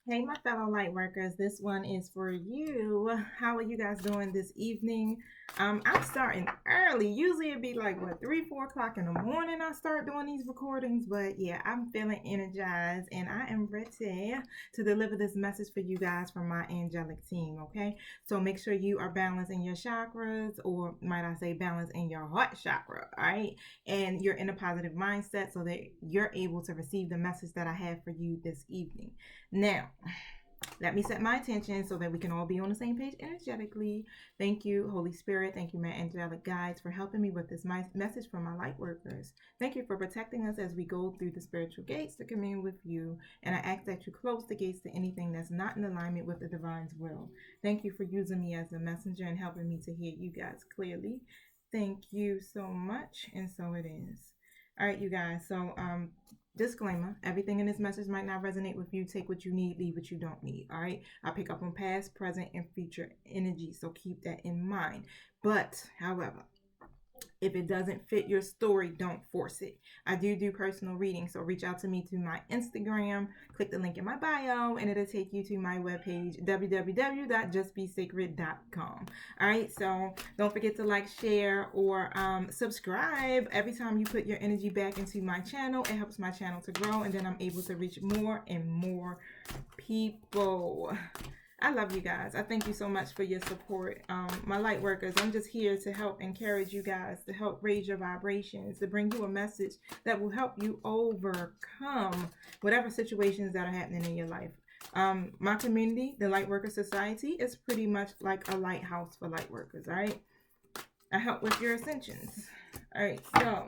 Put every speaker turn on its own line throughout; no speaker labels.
Hey, my fellow light workers, this one is for you. How are you guys doing this evening? I'm starting early. Usually it'd be like, what, 3, 4 o'clock in the morning I start doing these recordings. But yeah, I'm feeling energized and I am ready to deliver this message for you guys from my angelic team, okay? So make sure you are balanced in your chakras, or might I say balanced in your heart chakra, all right? And you're in a positive mindset so that you're able to receive the message that I have for you this evening. Now, let me set my intention so that we can all be on the same page energetically. Thank you, Holy Spirit. Thank you, my angelic guides, for helping me with this message for my light workers. Thank you for protecting us as we go through the spiritual gates to commune with you. And I ask that you close the gates to anything that's not in alignment with the divine's will. Thank you for using me as a messenger and helping me to hear you guys clearly. Thank you so much. And so it is. All right, you guys. So, disclaimer, everything in this message might not resonate with you. Take what you need, leave what you don't need. All right, I pick up on past, present, and future energy, so keep that in mind. But however, if it doesn't fit your story, don't force it. I do personal readings, so reach out to me through my Instagram. Click the link in my bio, and it'll take you to my webpage, www.justbesacred.com. All right, so don't forget to like, share, or subscribe. Every time you put your energy back into my channel, it helps my channel to grow, and then I'm able to reach more and more people. I love you guys. I thank you so much for your support. My light workers, I'm just here to help encourage you guys, to help raise your vibrations, to bring you a message that will help you overcome whatever situations that are happening in your life. My community, the Light Worker Society, is pretty much like a lighthouse for light workers, all right? I help with your ascensions. All right, so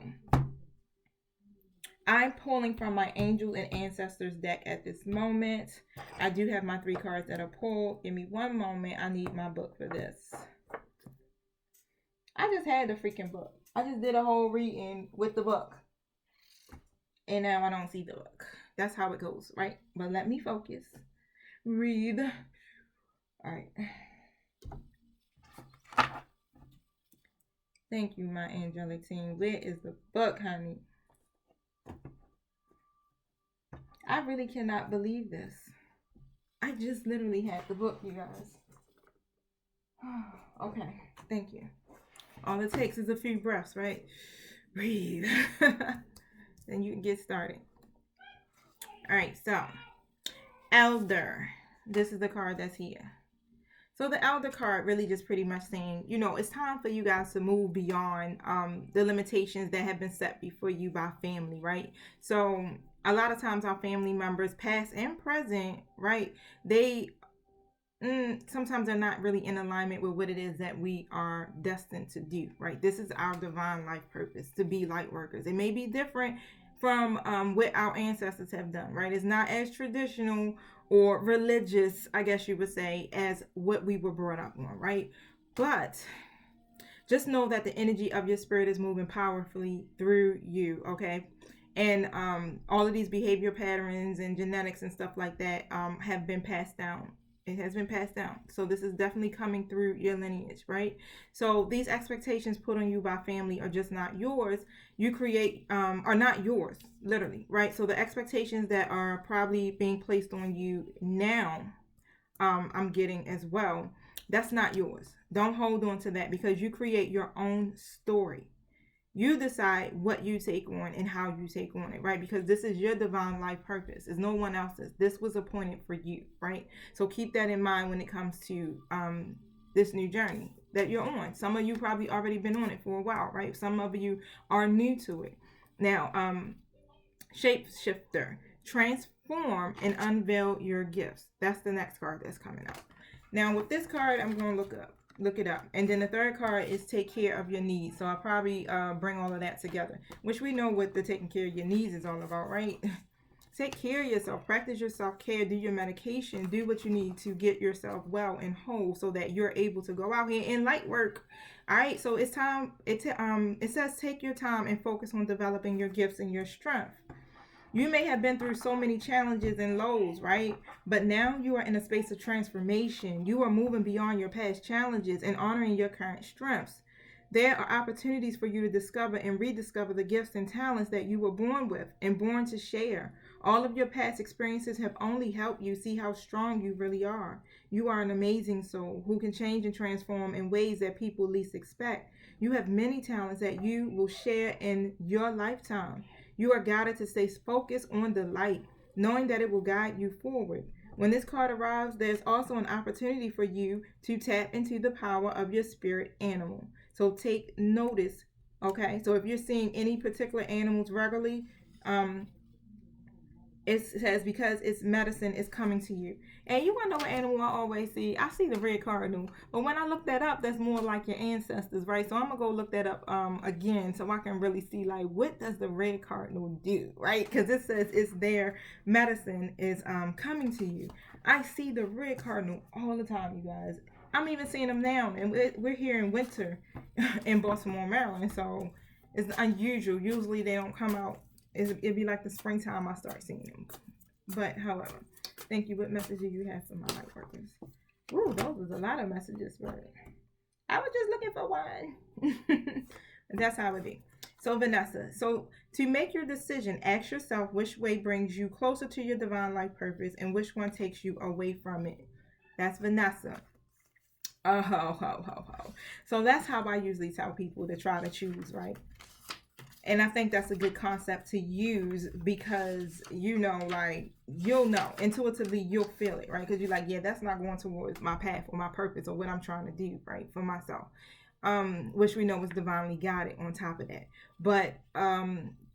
I'm pulling from my Angel and Ancestors deck at this moment. I do have my 3 cards that are pulled. Give me one moment. I need my book for this. I just had the freaking book. I just did a whole reading with the book. And now I don't see the book. That's how it goes, right? But let me focus. Read. All right. Thank you, my angelic team. Where is the book, honey? I really cannot believe this. I just literally had the book, you guys. Okay, thank you. All it takes is a few breaths, right? Breathe. Then you can get started. All right, so Elder. This is the card that's here. So the Elder card really just pretty much saying, you know, it's time for you guys to move beyond the limitations that have been set before you by family, right? So a lot of times our family members, past and present, right, they sometimes they're not really in alignment with what it is that we are destined to do, right? This is our divine life purpose, to be light workers. It may be different from what our ancestors have done, right? It's not as traditional or religious, I guess you would say, as what we were brought up on, right? But just know that the energy of your spirit is moving powerfully through you, okay? And all of these behavior patterns and genetics and stuff like that have been passed down. It has been passed down. So this is definitely coming through your lineage, right? So these expectations put on you by family are just not yours. You create are not yours, literally, right? So the expectations that are probably being placed on you now, I'm getting as well, that's not yours. Don't hold on to that, because you create your own story. You decide what you take on and how you take on it, right? Because this is your divine life purpose. It's no one else's. This was appointed for you, right? So keep that in mind when it comes to this new journey that you're on. Some of you probably already been on it for a while, right? Some of you are new to it. Now, shapeshifter, transform and unveil your gifts. That's the next card that's coming up. Now, with this card, I'm going to look it up, and then the third card is take care of your needs. So I'll probably bring all of that together, which we know what the taking care of your needs is all about, right? Take care of yourself, practice your self-care, do your medication, do what you need to get yourself well and whole so that you're able to go out here and light work. All right, so it's time. It says take your time and focus on developing your gifts and your strength. You may have been through so many challenges and lows, right? But now you are in a space of transformation. You are moving beyond your past challenges and honoring your current strengths. There are opportunities for you to discover and rediscover the gifts and talents that you were born with and born to share. All of your past experiences have only helped you see how strong you really are. You are an amazing soul who can change and transform in ways that people least expect. You have many talents that you will share in your lifetime. You are guided to stay focused on the light, knowing that it will guide you forward. When this card arrives, there's also an opportunity for you to tap into the power of your spirit animal. So take notice, okay? So if you're seeing any particular animals regularly, um, it says because its medicine is coming to you. And you want to know what animal I always see? I see the red cardinal. But when I look that up, that's more like your ancestors, right? So I'm going to go look that up again so I can really see, like, what does the red cardinal do, right? Because it says it's their medicine is coming to you. I see the red cardinal all the time, you guys. I'm even seeing them now. And we're here in winter in Baltimore, Maryland. So it's unusual. Usually they don't come out. It'd be like the springtime I start seeing them. But however, thank you. What message do you have for my light workers? Ooh, those was a lot of messages, but I was just looking for one. That's how it be. So Vanessa, so to make your decision, ask yourself which way brings you closer to your divine life purpose and which one takes you away from it. That's Vanessa. So that's how I usually tell people to try to choose, right? And I think that's a good concept to use because, you know, like, you'll know intuitively, you'll feel it, right? Because you're like, yeah, that's not going towards my path or my purpose or what I'm trying to do, right, for myself, which we know is divinely guided on top of that. But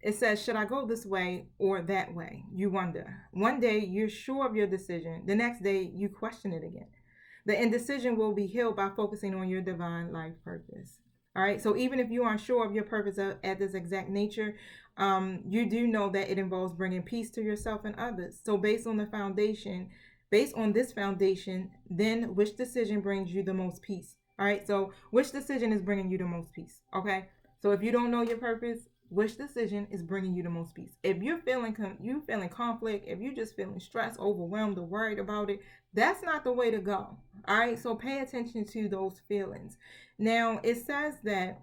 it says, should I go this way or that way? You wonder. One day you're sure of your decision. The next day you question it again. The indecision will be healed by focusing on your divine life purpose. All right. So even if you aren't sure of your purpose at this exact nature, you do know that it involves bringing peace to yourself and others. So based on this foundation, then which decision brings you the most peace? All right. So which decision is bringing you the most peace? Okay. So if you don't know your purpose, which decision is bringing you the most peace? If you're feeling conflict, if you're just feeling stressed, overwhelmed, or worried about it, that's not the way to go. All right. So pay attention to those feelings. Now, it says that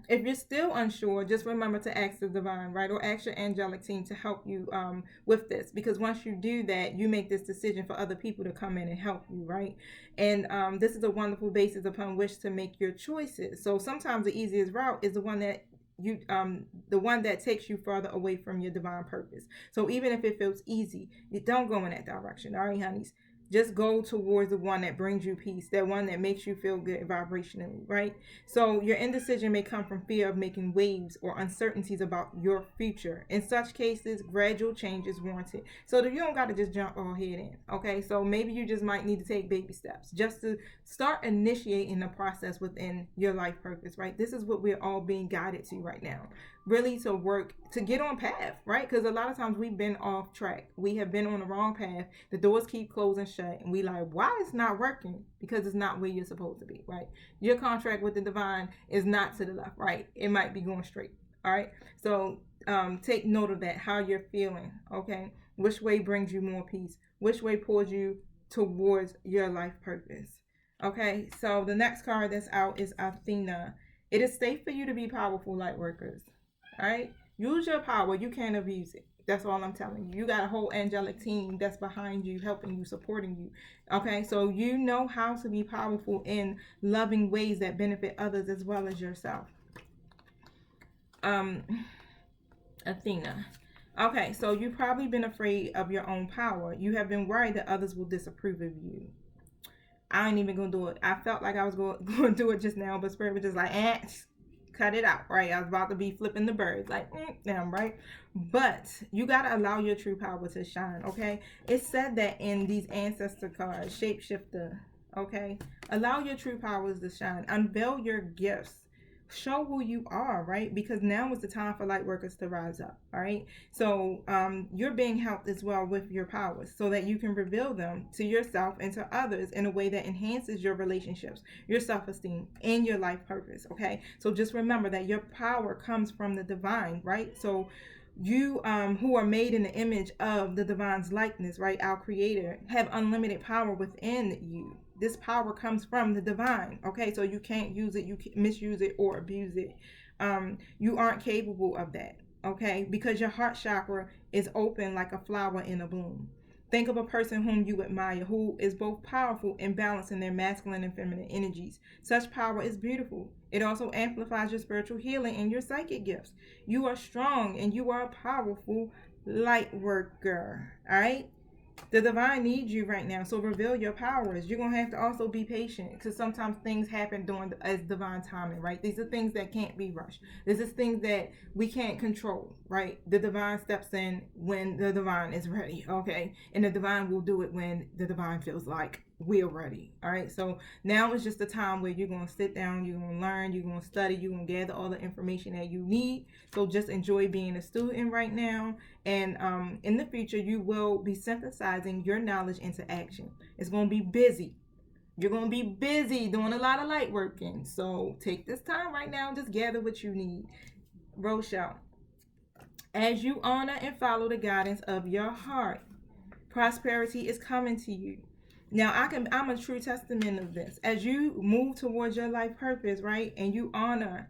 if you're still unsure, just remember to ask the divine, right? Or ask your angelic team to help you with this. Because once you do that, you make this decision for other people to come in and help you, right? And this is a wonderful basis upon which to make your choices. So sometimes the easiest route is the one that takes you further away from your divine purpose. So even if it feels easy, you don't go in that direction. All right, honeys. Just go towards the one that brings you peace, that one that makes you feel good vibrationally, right? So your indecision may come from fear of making waves or uncertainties about your future. In such cases, gradual change is warranted. So that you don't got to just jump all head in, okay? So maybe you just might need to take baby steps just to start initiating the process within your life purpose, right? This is what we're all being guided to right now. Really to work, to get on path, right? Because a lot of times we've been off track. We have been on the wrong path. The doors keep closing shut. And we like, why it's not working? Because it's not where you're supposed to be, right? Your contract with the divine is not to the left, right? It might be going straight, all right? So take note of that, how you're feeling, okay? Which way brings you more peace? Which way pulls you towards your life purpose? Okay, so the next card that's out is Athena. It is safe for you to be powerful, light workers. All right, use your power. You can't abuse it. That's all I'm telling you. You got a whole angelic team that's behind you, helping you, supporting you. Okay, so you know how to be powerful in loving ways that benefit others as well as yourself. Athena. Okay, so you've probably been afraid of your own power. You have been worried that others will disapprove of you. I ain't even gonna do it. I felt like I was going to do it just now, but Spirit was just like, cut it out, right? I was about to be flipping the birds, like, damn, right? But you got to allow your true power to shine, okay? It said that in these ancestor cards, shapeshifter, okay? Allow your true powers to shine. Unveil your gifts. Show who you are, right? Because now is the time for light workers to rise up, all right? So you're being helped as well with your powers so that you can reveal them to yourself and to others in a way that enhances your relationships, your self-esteem, and your life purpose, okay? So just remember that your power comes from the divine, right? So you who are made in the image of the divine's likeness, right, our creator, have unlimited power within you, this power comes from the divine. Okay, so you can't use it, you can't misuse it or abuse it. You aren't capable of that. Okay, because your heart chakra is open like a flower in a bloom. Think of a person whom you admire, who is both powerful and balanced in their masculine and feminine energies. Such power is beautiful. It also amplifies your spiritual healing and your psychic gifts. You are strong and you are a powerful light worker. All right? The divine needs you right now, so reveal your powers. You're going to have to also be patient, because sometimes things happen as divine timing, right? These are things that can't be rushed. This is things that we can't control, right? The divine steps in when the divine is ready, okay? And the divine will do it when the divine feels like we're ready. All right, so now is just the time where you're going to sit down, you're going to learn, you're going to study, you're going to gather all the information that you need. So just enjoy being a student right now, and in the future you will be synthesizing your knowledge into action. It's going to be busy. You're going to be busy doing a lot of light working. So take this time right now, just gather what you need. Rochelle, as you honor and follow the guidance of your heart, prosperity is coming to you. Now, I'm a true testament of this. As you move towards your life purpose, right, and you honor,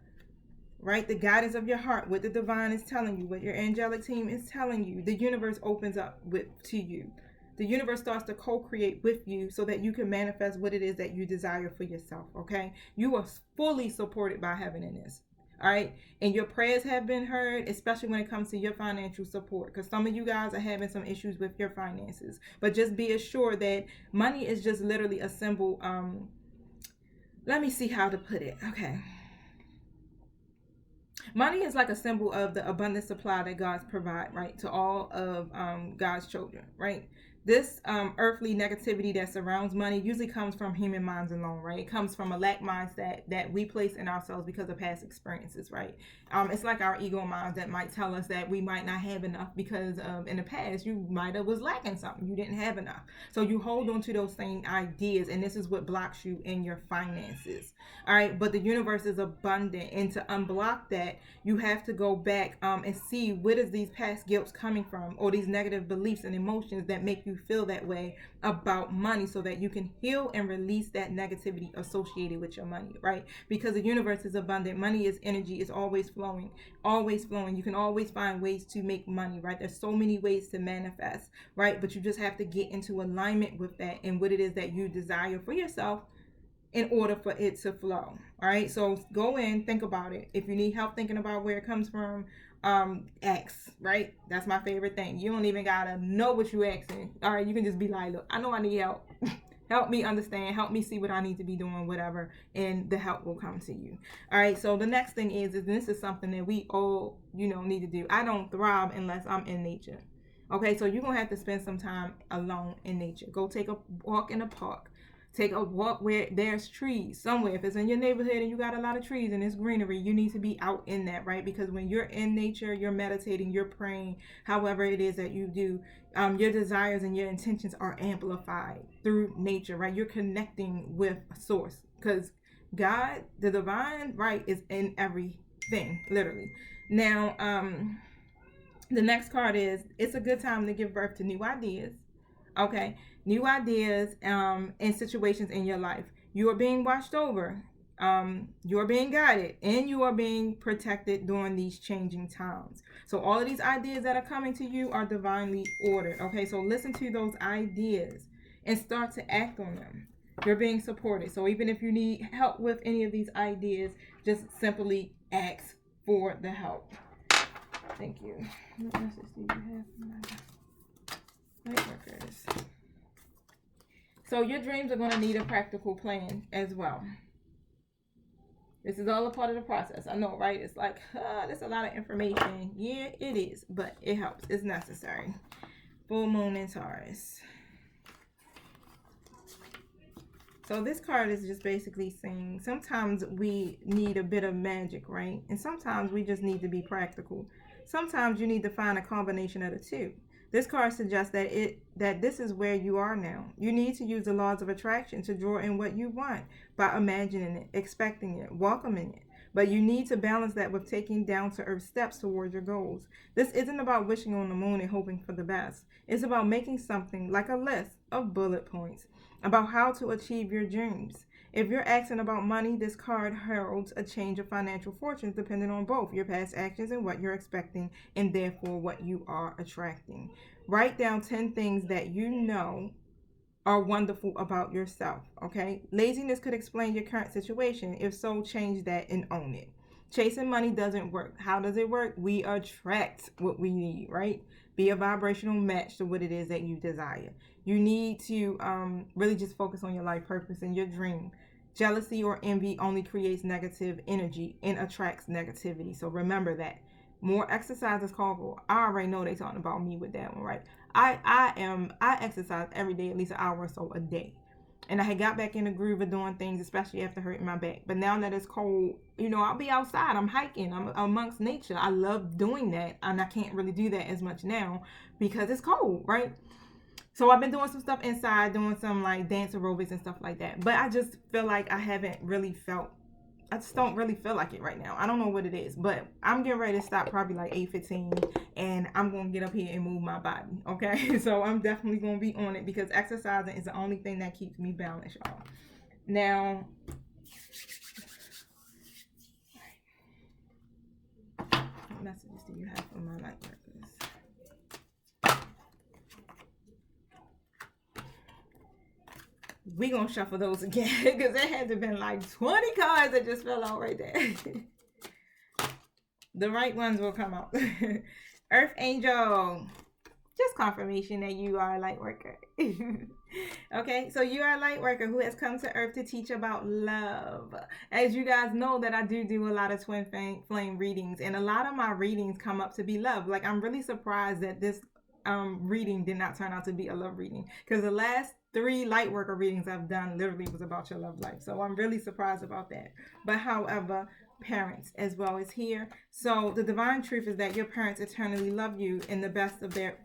right, the guidance of your heart, what the divine is telling you, what your angelic team is telling you, the universe opens up to you. The universe starts to co-create with you so that you can manifest what it is that you desire for yourself, okay? You are fully supported by heaven in this. All right, and your prayers have been heard, especially when it comes to your financial support, because some of you guys are having some issues with your finances. But just be assured that money is just literally a symbol. Let me see how to put it. Okay, money is like a symbol of the abundant supply that God's provide, right, to all of God's children, right? This earthly negativity that surrounds money usually comes from human minds alone, right? It comes from a lack mindset that we place in ourselves because of past experiences, right? It's like our ego minds that might tell us that we might not have enough because of in the past you might have was lacking something, you didn't have enough. So you hold on to those same ideas, and this is what blocks you in your finances. All right, but the universe is abundant, and to unblock that, you have to go back and see where is these past guilts coming from, or these negative beliefs and emotions that make you feel that way about money, so that you can heal and release that negativity associated with your money, right? Because the universe is abundant. Money is energy. It's always flowing, always flowing. You can always find ways to make money, right? There's so many ways to manifest, right? But you just have to get into alignment with that and what it is that you desire for yourself in order for it to flow. All right, so go in, think about it. If you need help thinking about where it comes from, ask, right? That's my favorite thing. You don't even gotta know what you asking. All right, you can just be like, look, I know I need help. Help me understand, help me see what I need to be doing, whatever, and the help will come to you. All right, so the next thing is this is something that we all, need to do. I don't thrive unless I'm in nature. Okay, so you're gonna have to spend some time alone in nature. Go take a walk in the park. Take a walk where there's trees somewhere. If it's in your neighborhood and you got a lot of trees and it's greenery, you need to be out in that, right? Because when you're in nature, you're meditating, you're praying, however it is that you do, your desires and your intentions are amplified through nature, right? You're connecting with source, because God, the divine, right, is in everything, literally. Now, the next card is, it's a good time to give birth to new ideas. Okay, new ideas and situations in your life. You are being watched over. You are being guided, and you are being protected during these changing times. So all of these ideas that are coming to you are divinely ordered. Okay, so listen to those ideas and start to act on them. You're being supported. So even if you need help with any of these ideas, just simply ask for the help. Thank you. What message do you have for my light workers? So your dreams are going to need a practical plan as well. This is all a part of the process. I know, right? It's like, there's a lot of information. Yeah, it is, but it helps. It's necessary. Full moon in Taurus. So this card is just basically saying sometimes we need a bit of magic, right? And sometimes we just need to be practical. Sometimes you need to find a combination of the two. This card suggests that this is where you are now. You need to use the laws of attraction to draw in what you want by imagining it, expecting it, welcoming it. But you need to balance that with taking down to earth steps towards your goals. This isn't about wishing on the moon and hoping for the best. It's about making something like a list of bullet points about how to achieve your dreams. If you're asking about money, this card heralds a change of financial fortunes depending on both your past actions and what you're expecting, and therefore what you are attracting. Write down 10 things that you know are wonderful about yourself. Okay, laziness could explain your current situation. If so, change that and own it. Chasing money doesn't work. How does it work? We attract what we need, right? Be a vibrational match to what it is that you desire. You need to really just focus on your life purpose and your dream. Jealousy or envy only creates negative energy and attracts negativity, so remember that. More exercise is called for. I already know they talking about me with that one, right? I exercise every day, at least an hour or so a day. And I had got back in the groove of doing things, especially after hurting my back. But now that it's cold, I'll be outside. I'm hiking. I'm amongst nature. I love doing that. And I can't really do that as much now because it's cold, right? So I've been doing some stuff inside, doing some like dance aerobics and stuff like that. But I just feel like I just don't really feel like it right now. I don't know what it is, but I'm getting ready to stop probably like 8:15, and I'm going to get up here and move my body, okay? So I'm definitely going to be on it because exercising is the only thing that keeps me balanced, y'all. Now, what messages do you have for my light workers? We gonna shuffle those again because there had to have been like 20 cards that just fell out right there. The right ones will come out. Earth Angel, just confirmation that you are a light worker. Okay, so you are a light worker who has come to Earth to teach about love. As you guys know that I do a lot of twin flame readings, and a lot of my readings come up to be love. Like, I'm really surprised that this reading did not turn out to be a love reading, because the last 3 light worker readings I've done literally was about your love life. So I'm really surprised about that. But however, parents as well is here. So the divine truth is that your parents eternally love you in the best of their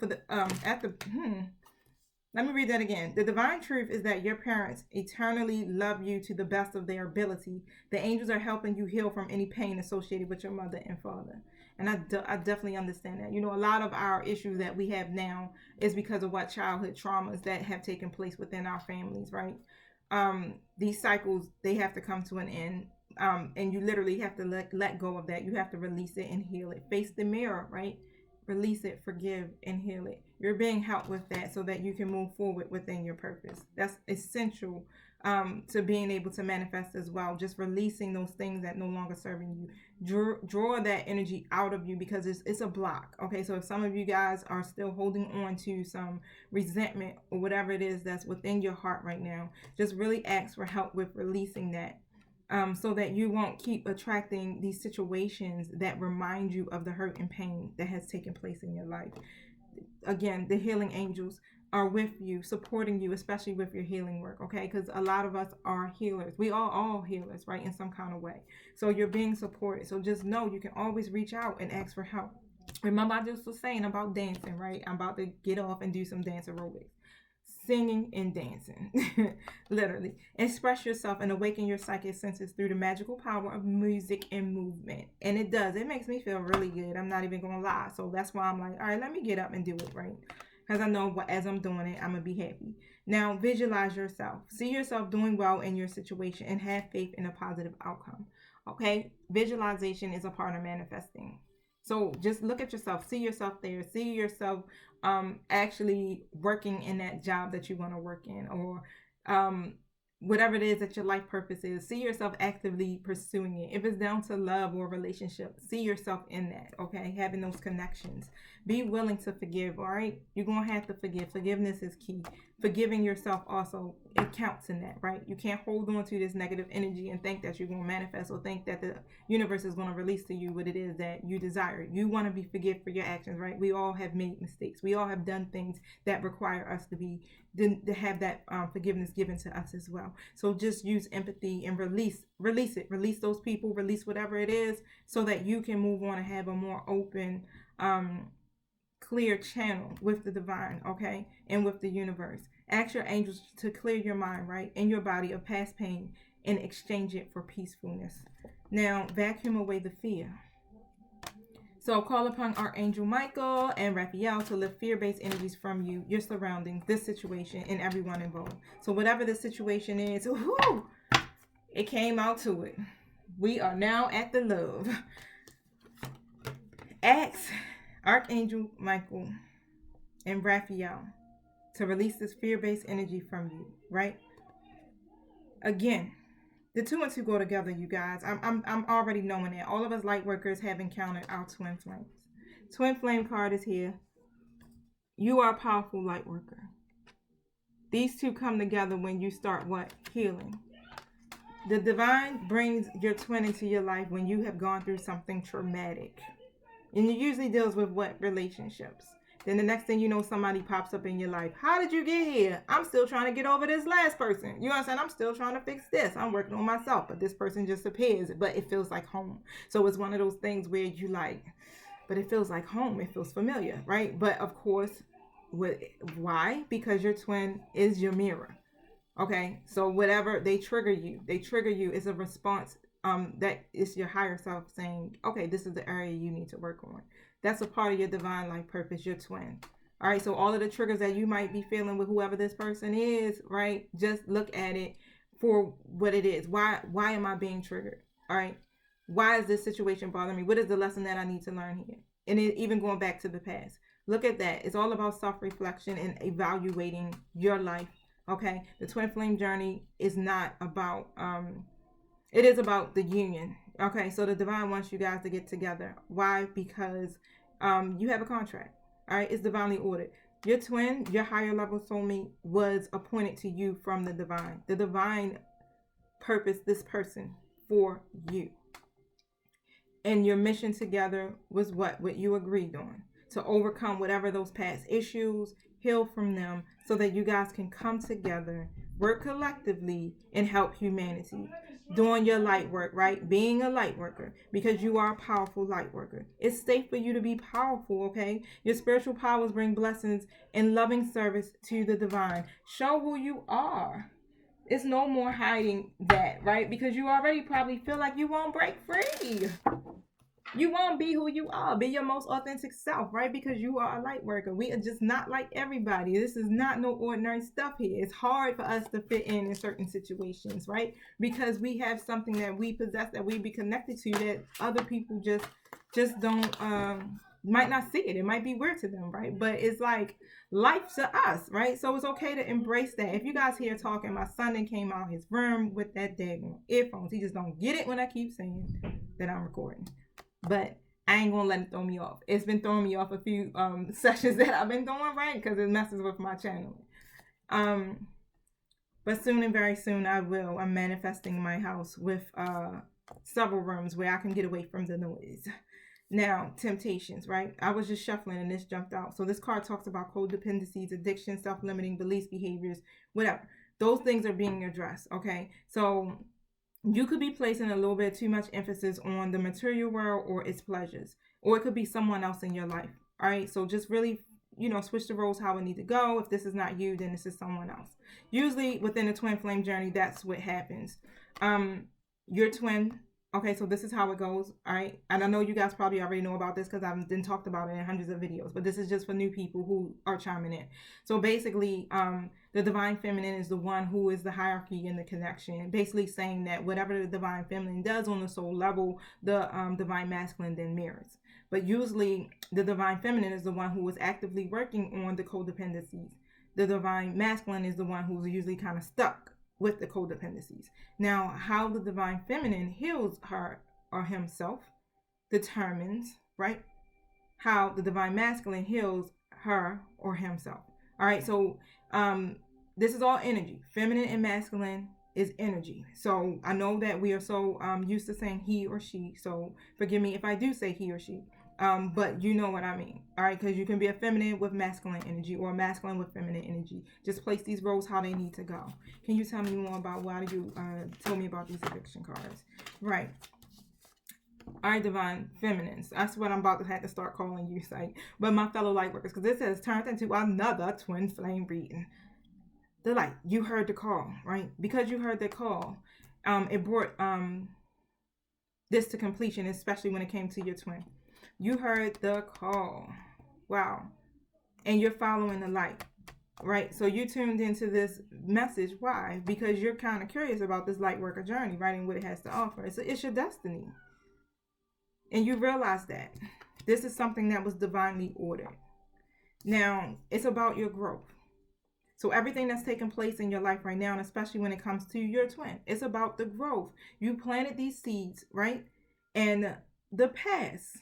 let me read that again. The divine truth is that your parents eternally love you to the best of their ability. The angels are helping you heal from any pain associated with your mother and father. And I definitely understand that. A lot of our issues that we have now is because of what childhood traumas that have taken place within our families, right? These cycles, they have to come to an end. And you literally have to let go of that. You have to release it and heal it. Face the mirror, right? Release it, forgive, and heal it. You're being helped with that so that you can move forward within your purpose. That's essential to being able to manifest as well. Just releasing those things that no longer serving you. Draw that energy out of you because it's a block. Okay, so if some of you guys are still holding on to some resentment or whatever it is that's within your heart right now, just really ask for help with releasing that. So that you won't keep attracting these situations that remind you of the hurt and pain that has taken place in your life. Again, the healing angels are with you, supporting you, especially with your healing work, okay? Because a lot of us are healers. We are all healers, right, in some kind of way. So you're being supported. So just know you can always reach out and ask for help. Remember, I just was saying about dancing, right? I'm about to get off and do some dance aerobics. Singing and dancing. Literally. Express yourself and awaken your psychic senses through the magical power of music and movement. And it does. It makes me feel really good. I'm not even going to lie. So that's why I'm like, all right, let me get up and do it, right? Because I know as I'm doing it, I'm going to be happy. Now, visualize yourself. See yourself doing well in your situation and have faith in a positive outcome. Okay? Visualization is a part of manifesting. So just look at yourself, see yourself there, see yourself actually working in that job that you want to work in, or whatever it is that your life purpose is. See yourself actively pursuing it. If it's down to love or relationship, see yourself in that, okay? Having those connections. Be willing to forgive, all right? You're going to have to forgive. Forgiveness is key. Forgiving yourself also, it counts in that, right? You can't hold on to this negative energy and think that you're going to manifest, or think that the universe is going to release to you what it is that you desire. You want to be forgiven for your actions, right? We all have made mistakes. We all have done things that require us to have that forgiveness given to us as well. So just use empathy and release it. Release those people, release whatever it is, so that you can move on and have a more open, clear channel with the divine, okay, and with the universe. Ask your angels to clear your mind, right, and your body of past pain and exchange it for peacefulness. Now, vacuum away the fear. So call upon Archangel Michael and Raphael to lift fear-based energies from you, your surroundings, this situation, and everyone involved. So whatever the situation is, whoo, it came out to it. We are now at the love. Ask Archangel Michael and Raphael to release this fear-based energy from you, right? Again, the 2 and 2 go together, you guys. I'm already knowing that. All of us light workers have encountered our twin flames. Twin flame card is here. You are a powerful light worker. These two come together when you start what? Healing. The divine brings your twin into your life when you have gone through something traumatic. And it usually deals with what? Relationships. Then the next thing you know, somebody pops up in your life. How did you get here? I'm still trying to get over this last person. You understand? I'm still trying to fix this. I'm working on myself, but this person just appears, but it feels like home. So it's one of those things where you like, but it feels like home. It feels familiar, right? But of course, why? Because your twin is your mirror. Okay, so whatever they trigger you is a response. That is your higher self saying, okay, this is the area you need to work on. That's a part of your divine life purpose, your twin. All right, so all of the triggers that you might be feeling with whoever this person is, right? Just look at it for what it is. Why am I being triggered? All right, why is this situation bothering me? What is the lesson that I need to learn here? And even going back to the past, look at that. It's all about self-reflection and evaluating your life. Okay, the twin flame journey is not about it is about the union. Okay, so the divine wants you guys to get together. Why? Because you have a contract. All right, it's divinely ordered. Your twin, your higher level soulmate, was appointed to you from the divine. The divine purposed this person for you. And your mission together was what you agreed on, to overcome whatever those past issues, heal from them, so that you guys can come together, work collectively, and help humanity. Doing your light work, right? Being a light worker, because you are a powerful light worker. It's safe for you to be powerful, okay? Your spiritual powers bring blessings and loving service to the divine. Show who you are. It's no more hiding that, right? Because you already probably feel like you won't break free. You won't be who you are. Be your most authentic self, right? Because you are a light worker. We are just not like everybody. This is not no ordinary stuff here. It's hard for us to fit in certain situations, right? Because we have something that we possess, that we be connected to, that other people just don't might not see it. It might be weird to them, right? But it's like life to us, right? So it's okay to embrace that. If you guys hear talking, my son then came out his room with that daggone earphones. He just don't get it when I keep saying that I'm recording. But I ain't gonna let it throw me off. It's been throwing me off a few sessions that I've been doing, right? Because it messes with my channel. But soon and very soon I'm manifesting my house with several rooms where I can get away from the noise. Now, temptations, right? I was just shuffling and this jumped out. So this card talks about codependencies, addiction, self-limiting beliefs, behaviors, whatever. Those things are being addressed, okay? So you could be placing a little bit too much emphasis on the material world or its pleasures, or it could be someone else in your life. All right, so just really, switch the roles how it need to go. If this is not you, then this is someone else. Usually within the twin flame journey, that's what happens. Your twin. Okay, so this is how it goes, all right? And I know you guys probably already know about this because I've been talked about it in hundreds of videos, but this is just for new people who are chiming in. So basically, the divine feminine is the one who is the hierarchy in the connection, basically saying that whatever the divine feminine does on the soul level, the divine masculine then mirrors. But usually, the divine feminine is the one who is actively working on the codependencies. The divine masculine is the one who's usually kind of stuck with the codependencies. Now, how the divine feminine heals her or himself determines, right, how the divine masculine heals her or himself. All right, so this is all energy. Feminine and masculine is energy. So I know that we are so used to saying he or she, so forgive me if I do say he or she. But you know what I mean, all right? Because you can be a feminine with masculine energy or a masculine with feminine energy. Just place these roles how they need to go. Can you tell me more about why you told me about these eviction cards? Right. All right, divine feminines. That's what I'm about to have to start calling you, like, but my fellow light workers, because this has turned into another twin flame reading. They're like, you heard the call, right? Because you heard the call, it brought this to completion, especially when it came to your twin. You heard the call. Wow. And you're following the light, right? So you tuned into this message. Why? Because you're kind of curious about this light worker journey, right? And what it has to offer. It's your destiny. And you realize that this is something that was divinely ordered. Now, it's about your growth. So everything that's taking place in your life right now, and especially when it comes to your twin, it's about the growth. You planted these seeds, right? And the past,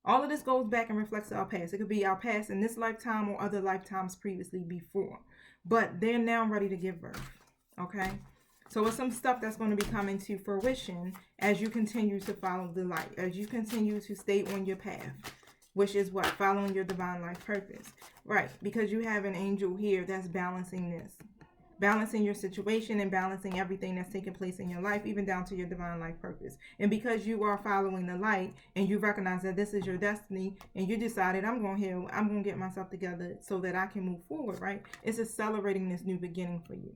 all of this goes back and reflects our past. It could be our past in this lifetime or other lifetimes previously before. But they're now ready to give birth, okay? So it's some stuff that's going to be coming to fruition as you continue to follow the light, as you continue to stay on your path, which is what? Following your divine life purpose, right? Because you have an angel here that's balancing this, balancing your situation and balancing everything that's taking place in your life, even down to your divine life purpose. And because you are following the light and you recognize that this is your destiny and you decided, I'm going to heal, I'm going to get myself together so that I can move forward, right? It's accelerating this new beginning for you.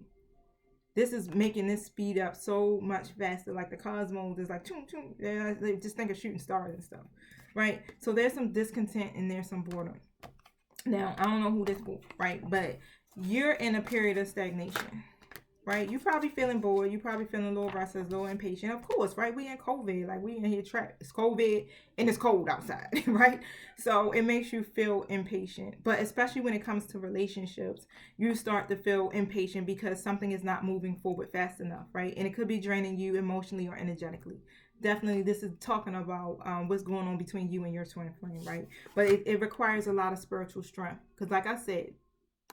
This is making this speed up so much faster. Like the cosmos is like, choom, choom. They just think of shooting stars and stuff, right? So there's some discontent and there's some boredom. Now, I don't know who this for, right? But you're in a period of stagnation, right? You're probably feeling bored. You're probably feeling a little restless, a little impatient. Of course, right? We in COVID. Like, we in here trapped. It's COVID and it's cold outside, right? So it makes you feel impatient. But especially when it comes to relationships, you start to feel impatient because something is not moving forward fast enough, right? And it could be draining you emotionally or energetically. Definitely, this is talking about what's going on between you and your twin flame, right? But it requires a lot of spiritual strength. Because like I said,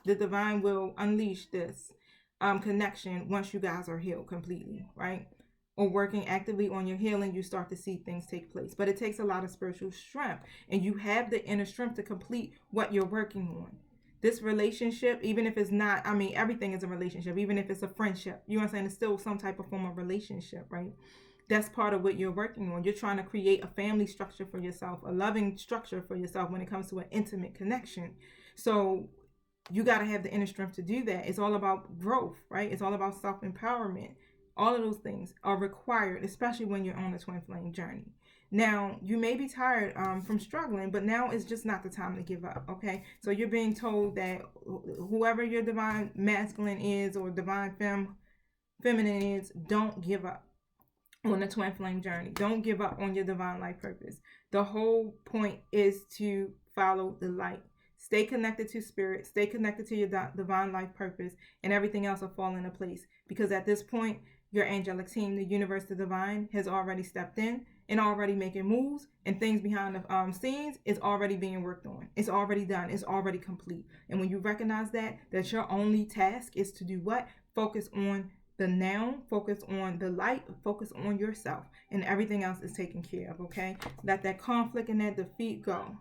the divine will unleash this connection once you guys are healed completely, right? Or working actively on your healing, you start to see things take place. But it takes a lot of spiritual strength. And you have the inner strength to complete what you're working on. This relationship, even if it's not, I mean, everything is a relationship. Even if it's a friendship, you know what I'm saying? It's still some type of form of relationship, right? That's part of what you're working on. You're trying to create a family structure for yourself, a loving structure for yourself when it comes to an intimate connection. So you got to have the inner strength to do that. It's all about growth, right? It's all about self-empowerment. All of those things are required, especially when you're on a twin flame journey. Now, you may be tired from struggling, but now is just not the time to give up, okay? So you're being told that whoever your divine masculine is or divine feminine is, don't give up on the twin flame journey. Don't give up on your divine life purpose. The whole point is to follow the light. Stay connected to spirit. Stay connected to your divine life purpose, and everything else will fall into place. Because at this point, your angelic team, the universe, the divine, has already stepped in and already making moves, and things behind the scenes is already being worked on. It's already done. It's already complete. And when you recognize that your only task is to do what? Focus on the now, focus on the light, focus on yourself, and everything else is taken care of, okay? Let that conflict and that defeat go.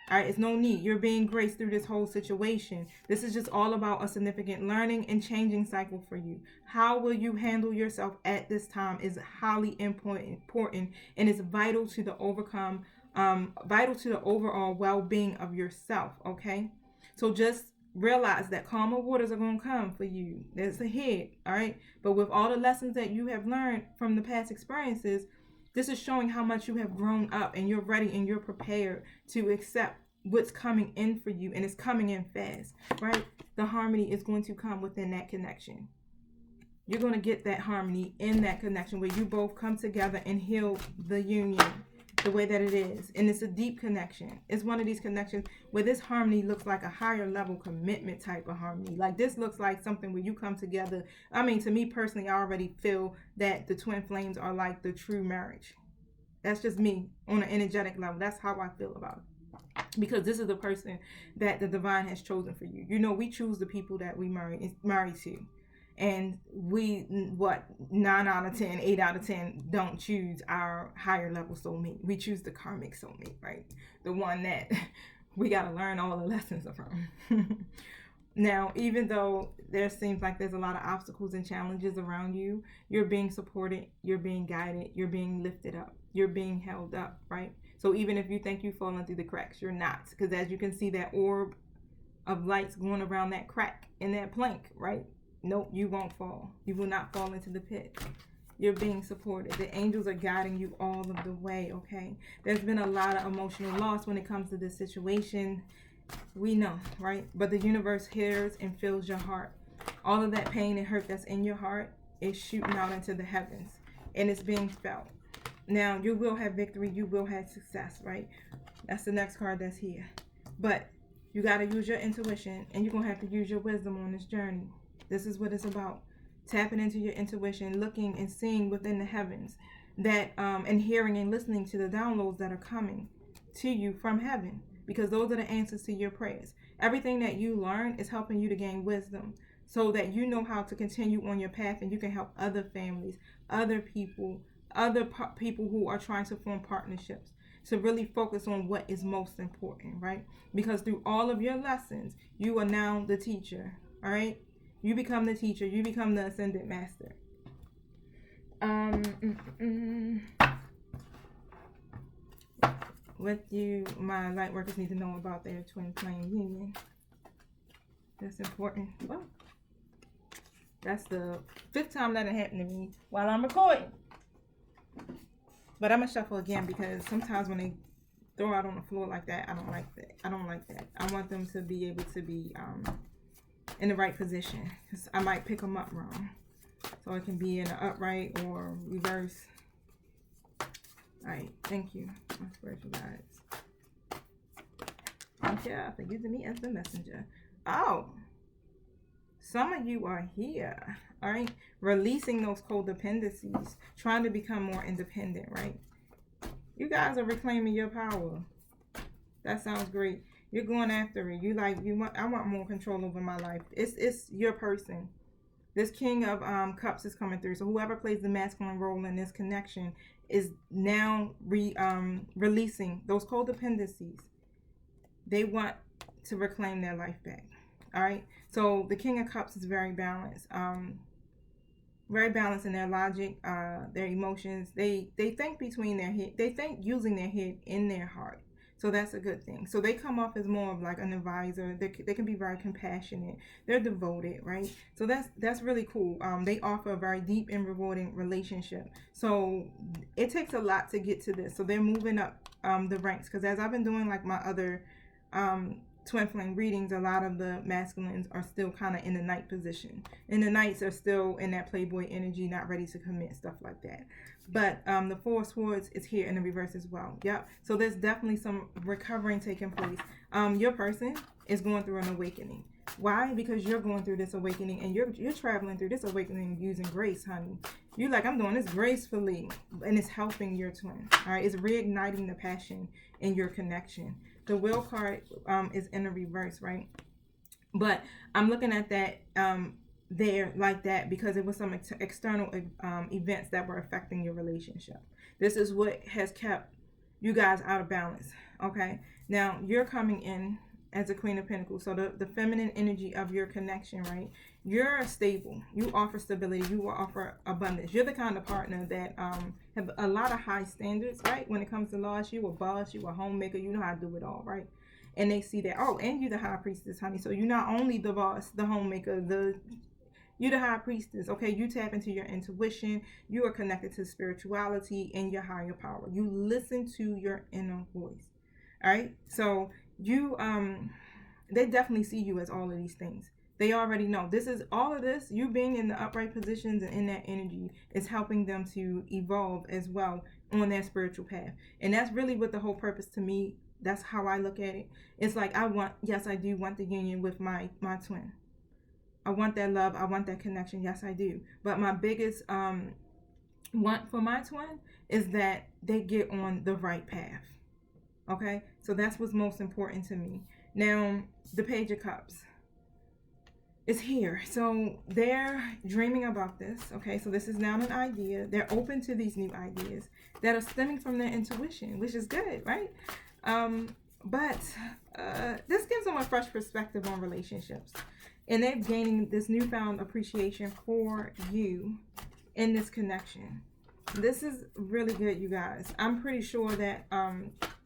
All right, it's no need. You're being graced through this whole situation. This is just all about a significant learning and changing cycle for you. How will you handle yourself at this time is highly important, and it's vital to the vital to the overall well-being of yourself, okay? So just realize that calmer waters are going to come for you. There's ahead, all right? But with all the lessons that you have learned from the past experiences, this is showing how much you have grown up and you're ready and you're prepared to accept what's coming in for you, and it's coming in fast, right? The harmony is going to come within that connection. You're going to get that harmony in that connection where you both come together and heal the union the way that it is. And it's a deep connection. It's one of these connections where this harmony looks like a higher level commitment type of harmony. Like this looks like something where you come together. I mean, to me personally, I already feel that the twin flames are like the true marriage. That's just me on an energetic level. That's how I feel about it. Because this is the person that the divine has chosen for you. You know, we choose the people that we marry to. And we, 9 out of 10, 8 out of 10 don't choose our higher level soulmate. We choose the karmic soulmate, right? The one that we got to learn all the lessons from. Now, even though there seems like there's a lot of obstacles and challenges around you, you're being supported, you're being guided, you're being lifted up, you're being held up, right? So even if you think you've fallen through the cracks, you're not. Because as you can see, that orb of lights going around that crack in that plank, right? Nope, you won't fall. You will not fall into the pit. You're being supported. The angels are guiding you all of the way, okay? There's been a lot of emotional loss when it comes to this situation. We know, right? But the universe hears and feels your heart. All of that pain and hurt that's in your heart is shooting out into the heavens, and it's being felt. Now, you will have victory. You will have success, right? That's the next card that's here. But you got to use your intuition, and you're going to have to use your wisdom on this journey. This is what it's about. Tapping into your intuition, looking and seeing within the heavens, that and hearing and listening to the downloads that are coming to you from heaven, because those are the answers to your prayers. Everything that you learn is helping you to gain wisdom, so that you know how to continue on your path, and you can help other families, other people, people who are trying to form partnerships, to really focus on what is most important, right? Because through all of your lessons, you are now the teacher, all right? You become the teacher. You become the ascendant master. What do my light workers need to know about their twin flame union? That's important. Well, that's the 5th time that it happened to me while I'm recording. But I'm going to shuffle again, because sometimes when they throw out on the floor like that, I don't like that. I want them to be able to be in the right position, because I might pick them up wrong. So it can be in an upright or reverse. Alright, thank you, my spiritual guides. Thank you for using me as the messenger. Oh, some of you are here, alright? Releasing those codependencies, trying to become more independent, right? You guys are reclaiming your power. That sounds great. You're going after it. I want more control over my life. It's your person. This King of Cups is coming through. So whoever plays the masculine role in this connection is now releasing those codependencies. They want to reclaim their life back. All right. So the King of Cups is very balanced. Very balanced in their logic, their emotions. They think between their head. They think using their head in their heart. So that's a good thing. So they come off as more of like an advisor. They can be very compassionate. They're devoted, right? So that's really cool. They offer a very deep and rewarding relationship. So it takes a lot to get to this. So they're moving up the ranks. Because as I've been doing like my other twin flame readings, a lot of the masculines are still kind of in the knight position. And the knights are still in that playboy energy, not ready to commit, stuff like that. But the 4 of Swords is here in the reverse as well. Yep. So there's definitely some recovering taking place. Your person is going through an awakening. Why? Because you're going through this awakening, and you're traveling through this awakening using grace, honey. You're like, I'm doing this gracefully, and it's helping your twin. All right. It's reigniting the passion in your connection. The Will card is in the reverse, right? But I'm looking at that there like that because it was some external events that were affecting your relationship. This is what has kept you guys out of balance, okay? Now, you're coming in as a Queen of Pentacles, so the feminine energy of your connection, right? You're stable. You offer stability. You will offer abundance. You're the kind of partner that have a lot of high standards, right? When it comes to laws, you a boss, you a homemaker, you know how to do it all, right? And they see that, oh, and you're the High Priestess, honey. So you're not only the boss, the homemaker, you're the High Priestess, okay? You tap into your intuition. You are connected to spirituality and your higher power. You listen to your inner voice, all right? So you, they definitely see you as all of these things. They already know. This is all of this. You being in the upright positions and in that energy is helping them to evolve as well on their spiritual path. And that's really what the whole purpose to me. That's how I look at it. It's like I do want the union with my twin. I want that love. I want that connection. Yes, I do. But my biggest want for my twin is that they get on the right path. Okay? So that's what's most important to me. Now, the Page of Cups is here. So they're dreaming about this. Okay? So this is now an idea. They're open to these new ideas that are stemming from their intuition, which is good, right? But this gives them a fresh perspective on relationships. And they're gaining this newfound appreciation for you in this connection. This is really good, you guys. I'm pretty sure that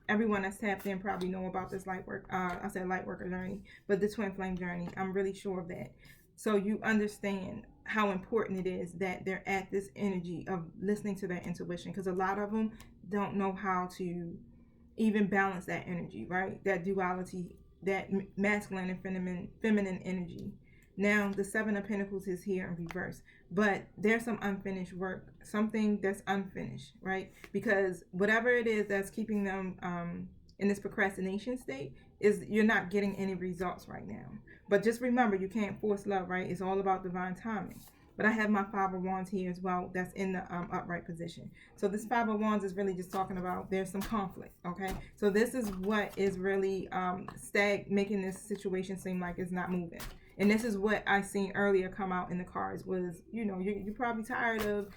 everyone that's tapped in probably know about this light work. I said light worker journey, but the twin flame journey. I'm really sure of that. So you understand how important it is that they're at this energy of listening to their intuition, because a lot of them don't know how to even balance that energy, right? That duality, that masculine and feminine energy. Now the Seven of Pentacles is here in reverse, but there's some unfinished work, something that's unfinished, right? Because whatever it is that's keeping them in this procrastination state is you're not getting any results right now. But just remember, you can't force love, right? It's all about divine timing. But I have my Five of Wands here as well. That's in the upright position. So this Five of Wands is really just talking about there's some conflict, okay? So this is what is really making this situation seem like it's not moving. And this is what I seen earlier come out in the cards was, you know, you're probably tired of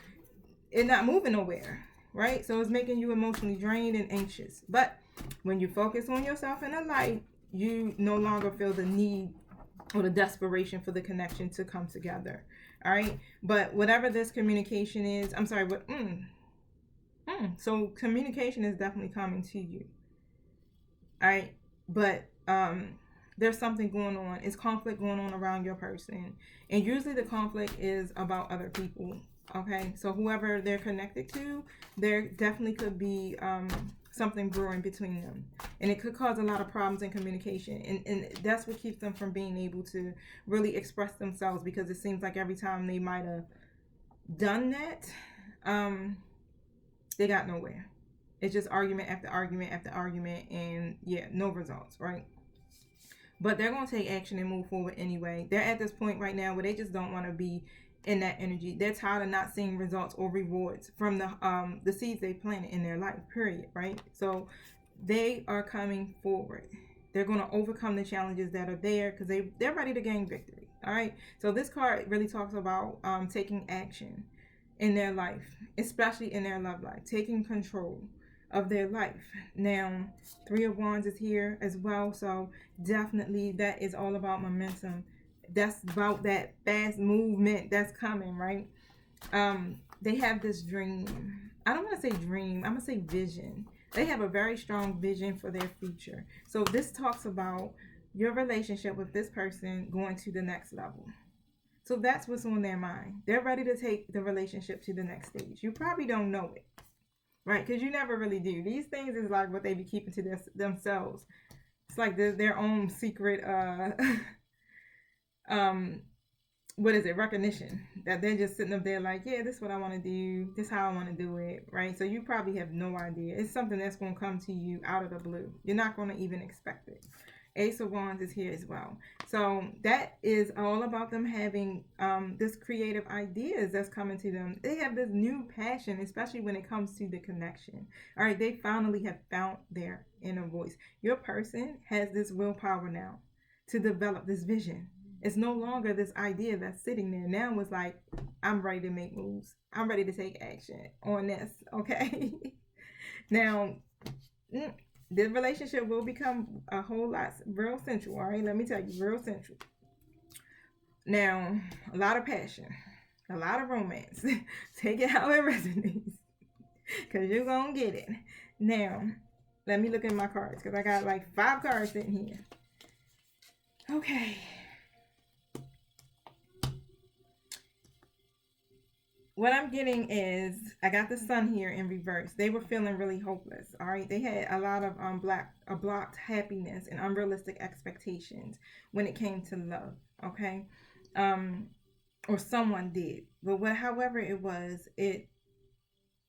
it not moving nowhere, right? So it's making you emotionally drained and anxious. But when you focus on yourself in the light, you no longer feel the need or the desperation for the connection to come together. All right. But whatever this communication is, I'm sorry, but so communication is definitely coming to you. All right. But there's something going on. It's conflict going on around your person. And usually the conflict is about other people. Okay. So whoever they're connected to, there definitely could be something brewing between them, and it could cause a lot of problems in communication, and that's what keeps them from being able to really express themselves, because it seems like every time they might have done that, they got nowhere. It's just argument after argument after argument, and yeah, no results, right? But they're going to take action and move forward anyway. They're at this point right now where they just don't want to be in that energy. They're tired of not seeing results or rewards from the seeds they planted in their life, period, right? So they are coming forward. They're going to overcome the challenges that are there because they're ready to gain victory, all right? So this card really talks about taking action in their life, especially in their love life, taking control of their life. Now, Three of Wands is here as well, so definitely that is all about momentum. That's about that fast movement that's coming, right? They have this dream. I don't want to say dream, I'm gonna say vision. They have a very strong vision for their future. So this talks about your relationship with this person going to the next level. So that's what's on their mind. They're ready to take the relationship to the next stage. You probably don't know it, right? Because you never really do. These things is like what they be keeping to themselves. It's like their own secret what is it, recognition, that they're just sitting up there like, yeah, this is what I want to do, this is how I want to do it, right? So you probably have no idea. It's something that's going to come to you out of the blue. You're not going to even expect it. Ace of Wands is here as well. So that is all about them having this creative ideas that's coming to them. They have this new passion, especially when it comes to the connection. All right, they finally have found their inner voice. Your person has this willpower now to develop this vision. It's no longer this idea that's sitting there. Now it's like, I'm ready to make moves. I'm ready to take action on this, okay? Now, this relationship will become a whole lot real sensual, all right? Let me tell you, real sensual. Now, a lot of passion, a lot of romance. Take it how it resonates, because you're going to get it. Now, let me look at my cards, because I got like 5 cards sitting here. Okay. What I'm getting is, I got the Sun here in reverse. They were feeling really hopeless, all right? They had a lot of blocked happiness and unrealistic expectations when it came to love, okay? Or someone did. But however it was, it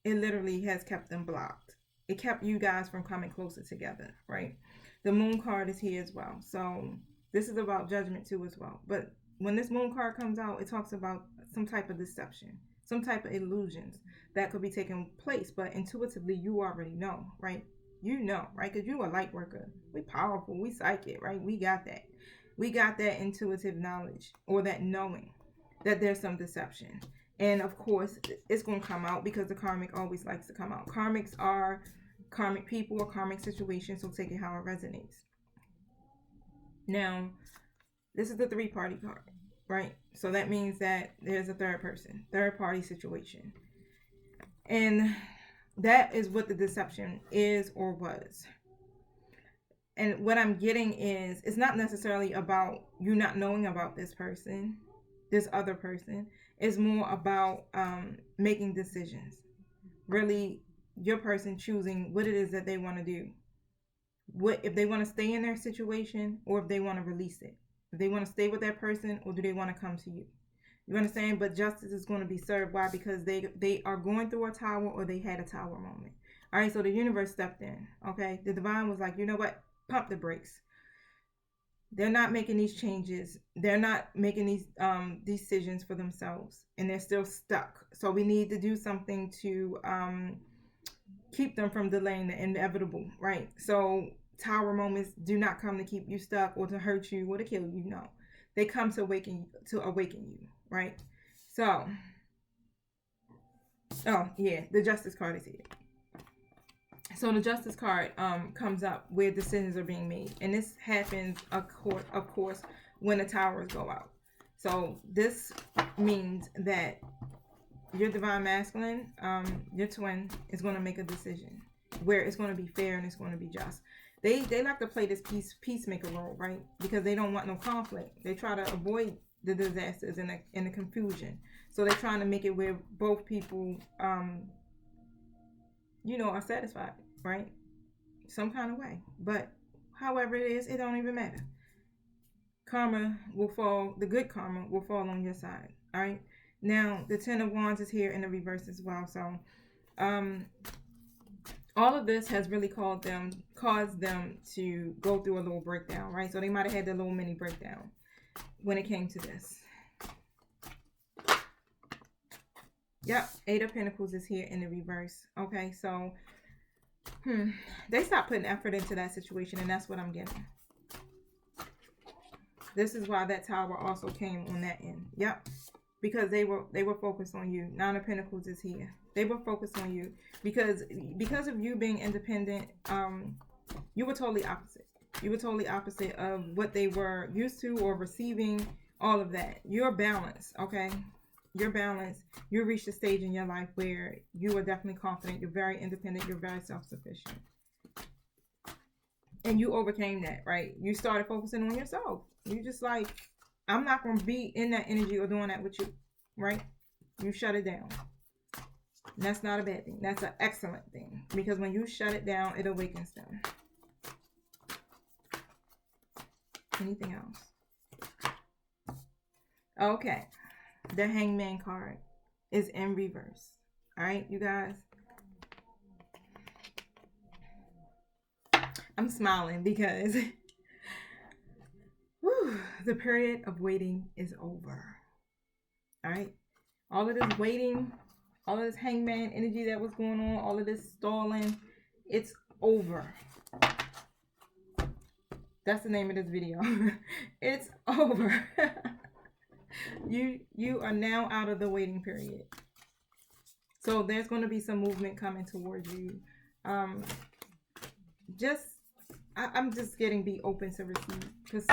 literally has kept them blocked. It kept you guys from coming closer together, right? The Moon card is here as well. So this is about judgment too as well. But when this Moon card comes out, it talks about some type of deception, some type of illusions that could be taking place, but intuitively you already know, right? You know, right? Because you're a light worker. We powerful, we psychic, right? We got that. We got that intuitive knowledge, or that knowing that there's some deception. And of course, it's going to come out because the karmic always likes to come out. Karmics are karmic people or karmic situations, so take it how it resonates. Now, this is the 3-party card, right? So that means that there's a third person, third party situation. And that is what the deception is or was. And what I'm getting is, it's not necessarily about you not knowing about this person. this other person. It's more about making decisions. Really, your person choosing what it is that they want to do. What if they want to stay in their situation, or if they want to release it. If they want to stay with that person, or do they want to come to you? You understand? But justice is going to be served. Why? Because they are going through a tower, or they had a tower moment. All right, so the universe stepped in. Okay, the divine was like, you know what? Pump the brakes. They're not making these changes. They're not making these decisions for themselves, and they're still stuck. So we need to do something to keep them from delaying the inevitable, right? So tower moments do not come to keep you stuck or to hurt you or to kill you. No, they come to awaken you, right? So, oh yeah, the Justice card is here. So the Justice card comes up where decisions are being made, and this happens, of course, when the towers go out. So this means that your divine masculine, your twin, is going to make a decision where it's going to be fair and it's going to be just. They like to play this peacemaker role, right? Because they don't want no conflict. They try to avoid the disasters and the confusion. So they're trying to make it where both people, are satisfied, right? Some kind of way. But however it is, it don't even matter. Karma will fall, the good karma will fall on your side, all right? Now, the Ten of Wands is here in the reverse as well. So, all of this has really caused them to go through a little breakdown, right? So they might have had a little mini breakdown when it came to this. Yep, Eight of Pentacles is here in the reverse. Okay, so they stopped putting effort into that situation, and that's what I'm getting. This is why that tower also came on that end. Yep, because they were focused on you. Nine of Pentacles is here. They were focused on you because of you being independent. You were totally opposite. You were totally opposite of what they were used to or receiving. All of that. You're balanced. Okay. You're balanced. You reached a stage in your life where you are definitely confident. You're very independent. You're very self-sufficient. And you overcame that, right? You started focusing on yourself. You just like, I'm not going to be in that energy or doing that with you, right? You shut it down. And that's not a bad thing. That's an excellent thing. Because when you shut it down, it awakens them. Anything else? Okay. The Hangman card is in reverse. All right, you guys. I'm smiling because the period of waiting is over. All right. All of this waiting, all of this hangman energy that was going on, all of this stalling, it's over. That's the name of this video. It's over. You are now out of the waiting period. So there's going to be some movement coming towards you. I'm just getting be open to receive. Because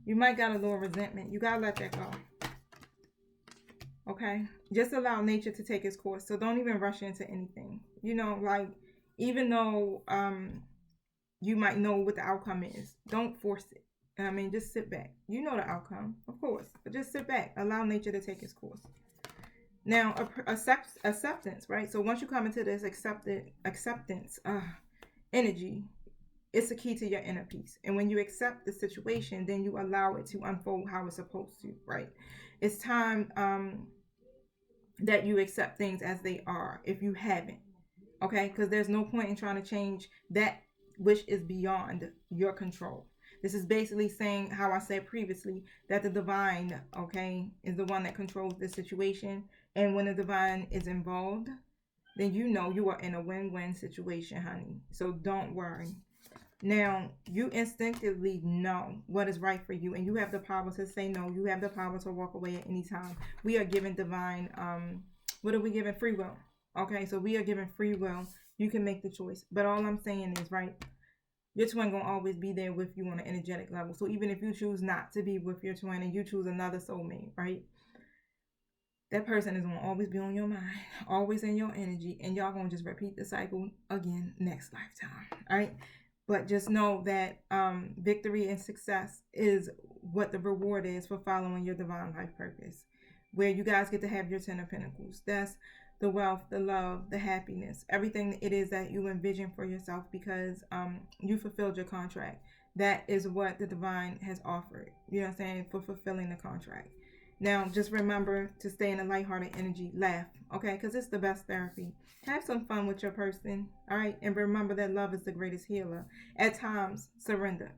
you might got a little resentment. You got to let that go. Okay? Just allow nature to take its course. So don't even rush into anything. Like, even though you might know what the outcome is, don't force it. I mean, just sit back. You know the outcome, of course. But just sit back. Allow nature to take its course. Now, acceptance, right? So once you come into this acceptance energy, it's a key to your inner peace. And when you accept the situation, then you allow it to unfold how it's supposed to, right? It's time that you accept things as they are, if you haven't, okay? Because there's no point in trying to change that which is beyond your control. This is basically saying, how I said previously, that the divine, okay, is the one that controls the situation. And when the divine is involved, then you know you are in a win-win situation, honey. So don't worry. Now, you instinctively know what is right for you, and you have the power to say no. You have the power to walk away at any time. We are given divine, what are we given? Free will. Okay, so we are given free will. You can make the choice. But all I'm saying is, right, your twin gonna always be there with you on an energetic level. So even if you choose not to be with your twin and you choose another soulmate, right, that person is gonna always be on your mind, always in your energy, and y'all gonna just repeat the cycle again next lifetime. All right. But just know that victory and success is what the reward is for following your divine life purpose, where you guys get to have your 10 of Pentacles. That's the wealth, the love, the happiness, everything it is that you envision for yourself, because you fulfilled your contract. That is what the divine has offered, you know what I'm saying, for fulfilling the contract. Now, just remember to stay in a lighthearted energy. Laugh, okay? Because it's the best therapy. Have some fun with your person, all right? And remember that love is the greatest healer. At times, surrender.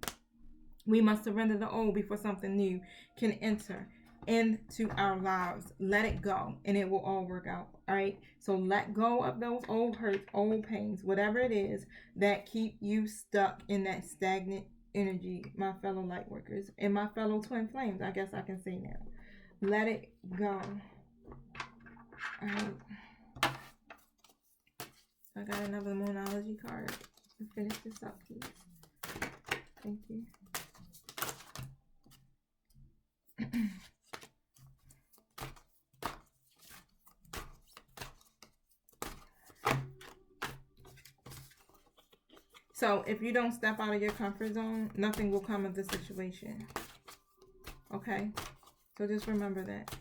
We must surrender the old before something new can enter into our lives. Let it go, and it will all work out, all right? So let go of those old hurts, old pains, whatever it is that keep you stuck in that stagnant energy, my fellow light workers and my fellow twin flames, I guess I can say now. Let it go. All right. I got another Moonology card to finish this up, please. Thank you. So if you don't step out of your comfort zone, nothing will come of the situation. Okay? So just remember that.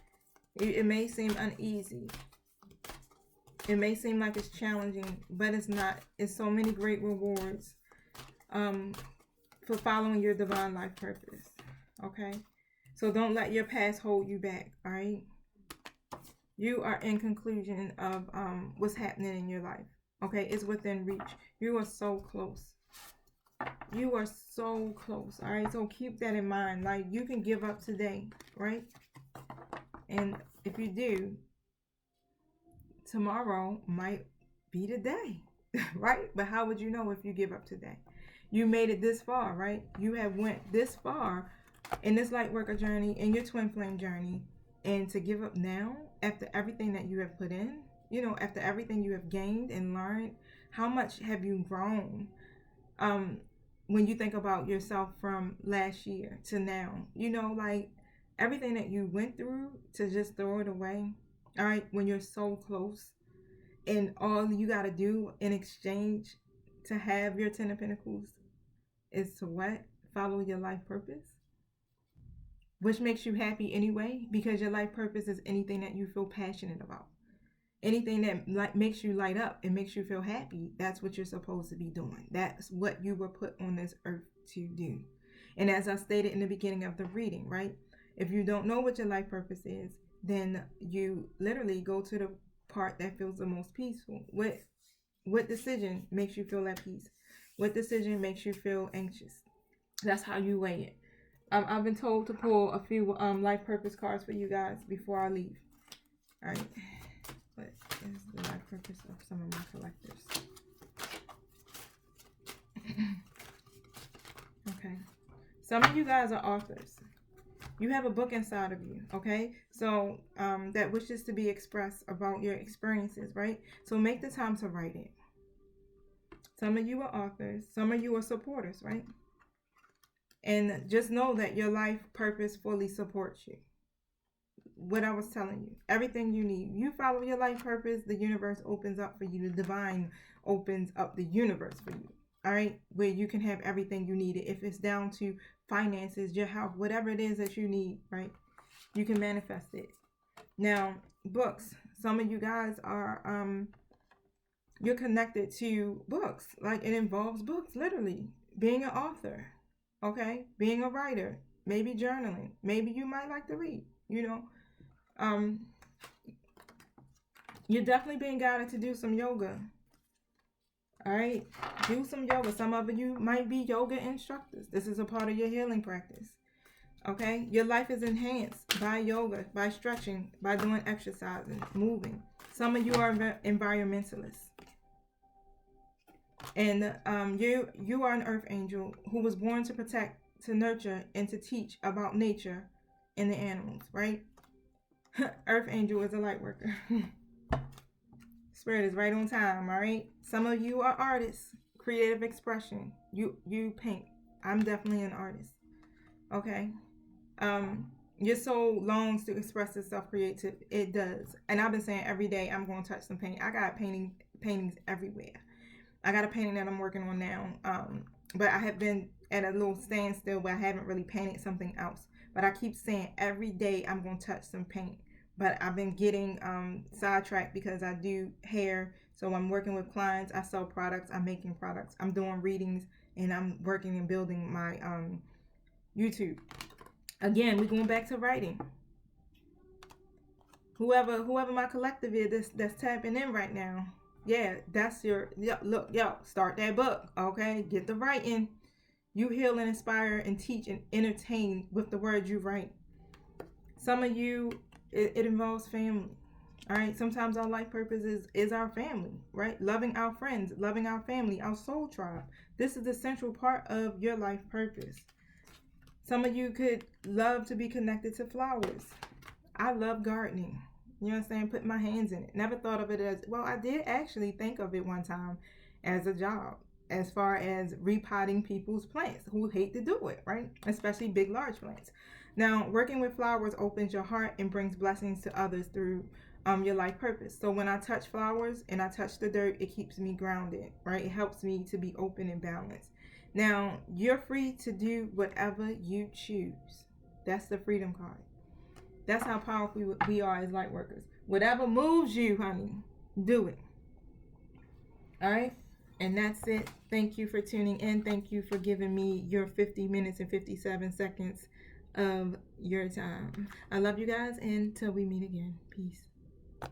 It may seem uneasy. It may seem like it's challenging, but it's not. It's so many great rewards for following your divine life purpose. Okay? So don't let your past hold you back, all right? You are in conclusion of what's happening in your life. Okay? It's within reach. You are so close. You are so close, all right? So keep that in mind. Like, you can give up today, right? And if you do, tomorrow might be the day, right? But how would you know if you give up today? You made it this far, right? You have went this far in this light worker journey, in your twin flame journey, and to give up now after everything that you have put in, you know, after everything you have gained and learned, how much have you grown? When you think about yourself from last year to now, you know, like everything that you went through, to just throw it away, all right, when you're so close, and all you got to do in exchange to have your 10 of Pentacles is to what? Follow your life purpose, which makes you happy anyway, because your life purpose is anything that you feel passionate about. Anything that makes you light up and makes you feel happy, that's what you're supposed to be doing. That's what you were put on this earth to do. And as I stated in the beginning of the reading, right? If you don't know what your life purpose is, then you literally go to the part that feels the most peaceful. What decision makes you feel at peace? What decision makes you feel anxious? That's how you weigh it. I've been told to pull a few life purpose cards for you guys before I leave. All right. What is the life purpose of some of my collectors? Okay. Some of you guys are authors. You have a book inside of you, okay? So that wishes to be expressed about your experiences, right? So make the time to write it. Some of you are authors. Some of you are supporters, right? And just know that your life purpose fully supports you. What I was telling you, everything you need. You follow your life purpose, the universe opens up for you. The divine opens up the universe for you. All right, where you can have everything you need. If it's down to finances, your health, whatever it is that you need, right? You can manifest it. Now, books. Some of you guys are you're connected to books. Like, it involves books, literally. Being an author, okay? Being a writer, maybe journaling. Maybe you might like to read, you know. You're definitely being guided to do some yoga. All right, do some yoga. Some of you might be yoga instructors. This is a part of your healing practice. Okay, your life is enhanced by yoga, by stretching, by doing exercising, moving. Some of you are environmentalists, and you are an earth angel who was born to protect, to nurture, and to teach about nature and the animals. Right? Earth angel is a light worker. Spirit is right on time, all right? Some of you are artists, creative expression. You paint. I'm definitely an artist, okay? Your soul longs to express itself creative. It does. And I've been saying every day I'm going to touch some painting. I got paintings everywhere. I got a painting that I'm working on now. but I have been at a little standstill where I haven't really painted something else. But I keep saying every day I'm going to touch some paint. But I've been getting sidetracked because I do hair. So I'm working with clients. I sell products. I'm making products. I'm doing readings, and I'm working and building my YouTube. Again, we're going back to writing. Whoever my collective is that's tapping in right now. Yeah, that's your look, start that book, okay? Get the writing. You heal and inspire and teach and entertain with the words you write. Some of you, it involves family. All right. Sometimes our life purpose is our family, right? Loving our friends, loving our family, our soul tribe. This is the central part of your life purpose. Some of you could love to be connected to flowers. I love gardening. You know what I'm saying? Putting my hands in it. Never thought of it as, well, I did actually think of it one time as a job, as far as repotting people's plants who hate to do it, right? Especially big, large plants. Now, working with flowers opens your heart and brings blessings to others through your life purpose. So when I touch flowers and I touch the dirt, it keeps me grounded, right? It helps me to be open and balanced. Now, you're free to do whatever you choose. That's the freedom card. That's how powerful we are as light workers. Whatever moves you, honey, do it. All right? And that's it. Thank you for tuning in. Thank you for giving me your 50 minutes and 57 seconds of your time. I love you guys, and until we meet again. Peace.